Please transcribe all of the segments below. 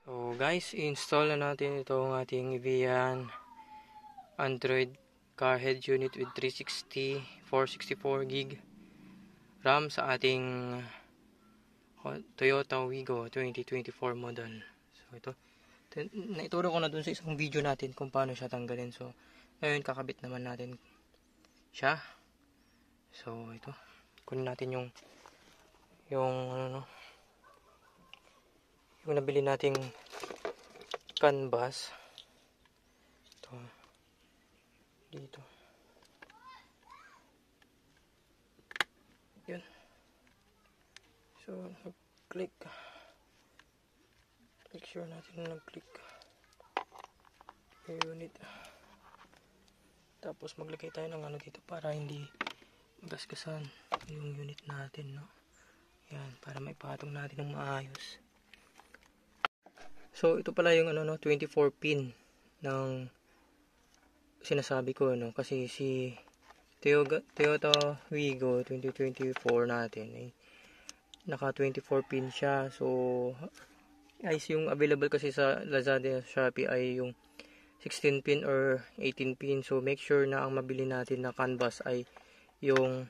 So guys, i-install na natin itong ating Evian Android car head unit with 360 464 gig RAM sa ating Toyota Wigo 2024 model. So ito, naituro ko na dun sa isang video natin kung paano siya tanggalin. So ngayon kakabit naman natin siya. So ito, kunin natin yung nabili nating canvas. Ito dito, yun. So nag-click, make sure natin na nag-click yung unit, tapos maglagay tayo ng dito para hindi gasgasan yung unit natin, no? Yan, para maipatong natin ng maayos. So ito pala yung 24 pin ng sinasabi ko, no? Kasi si Toyota Wigo 2024 natin ay naka 24 pin siya. So guys, yung available kasi sa Lazada, Shopee ay yung 16 pin or 18 pin. So make sure na ang mabili natin na canvas ay yung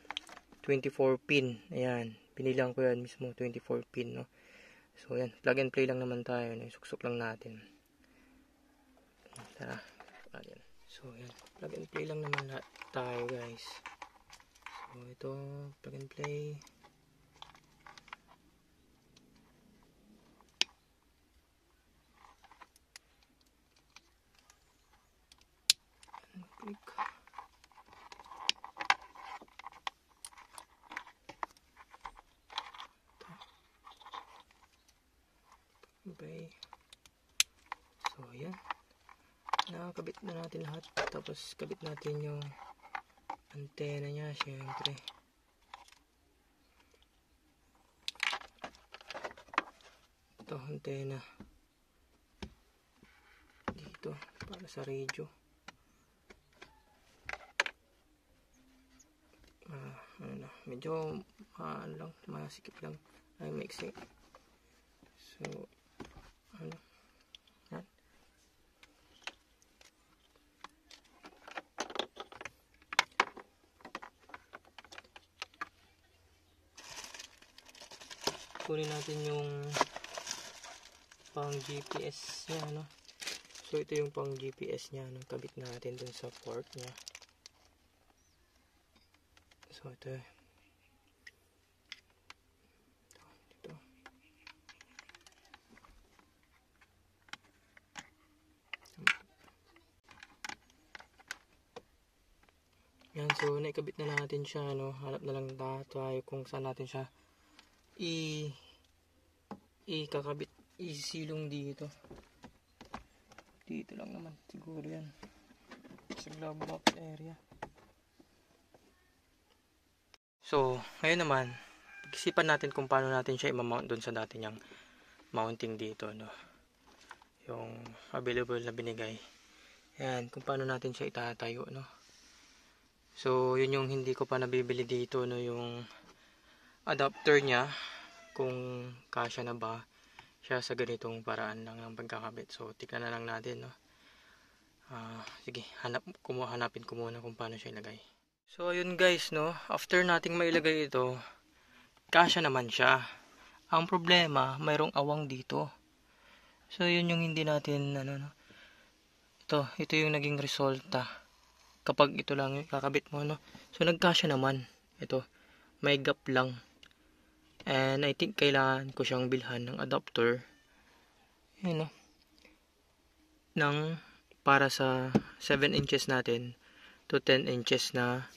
24 pin. Ayan, pinilang ko yan mismo, 24 pin, no? So yan, plug and play lang naman tayo, no? Suksok lang natin. Tara, ayan. So yan, plug and play lang naman tayo, guys. So ito, plug and play. Click. Okay. So ayan, nakakabit na natin lahat. Tapos kabit natin yung antena nya, syempre. Ito, antena dito para sa radio. Medyo lang, masikip lang, ay maiksi. So yan. Kunin natin yung pang GPS nya, no? So ito yung pang GPS nya, no? Kabit natin dun sa port nya. So ito, yan. So naikabit na natin siya, no? Hanap na lang tayo kung saan natin siya ikakabit, isilong dito. Dito lang naman siguro yan, sa glove box area. So ngayon naman, pag-isipan natin kung paano natin siya i-mount doon sa dati niyang mounting dito, no? Yung available na binigay. Yan, kung paano natin siya itatayo, no? So yun yung hindi ko pa nabibili dito, no? Yung adapter niya, kung kasya na ba siya sa ganitong paraan lang ng pagkakabit. So tignan na lang natin, no? Sige, hanapin ko muna kung paano siya ilagay. So ayun guys, no? After nating mailagay ito, kasya naman siya. Ang problema, mayroong awang dito. So yun yung hindi natin no? Ito yung naging resulta kapag ito lang yung kakabit mo, no? So nagkasya naman. Ito, may gap lang. And I think kailangan ko siyang bilhan ng adapter. Yun, no? Para sa 7 inches natin to 10 inches na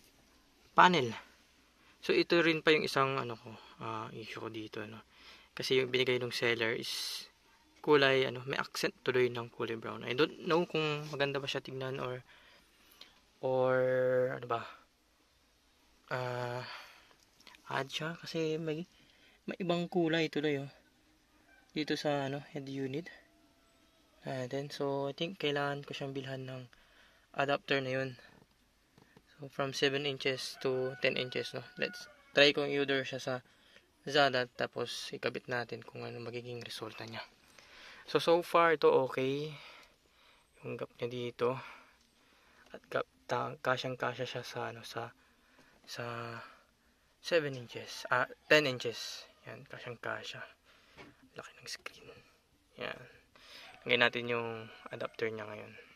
panel. So ito rin pa yung isang issue ko dito, no? Kasi yung binigay ng seller is kulay may accent tuloy ng kulay brown. I don't know kung maganda ba siya tingnan or ano ba, add siya kasi may ibang kulay tuloy, dito sa head unit. Then so I think kailangan ko siyang bilhan ng adapter na yun. So from 7 inches to 10 inches, no? Let's try kong i-order siya sa Lazada, tapos ikabit natin kung ano magiging resulta niya. So far, ito okay. Yung gap niya dito. At kasyang-kasya siya sa, sa 7 inches. 10 inches. Yan, kasyang-kasya. Laki ng screen. Yan. Lagyan natin yung adapter niya ngayon.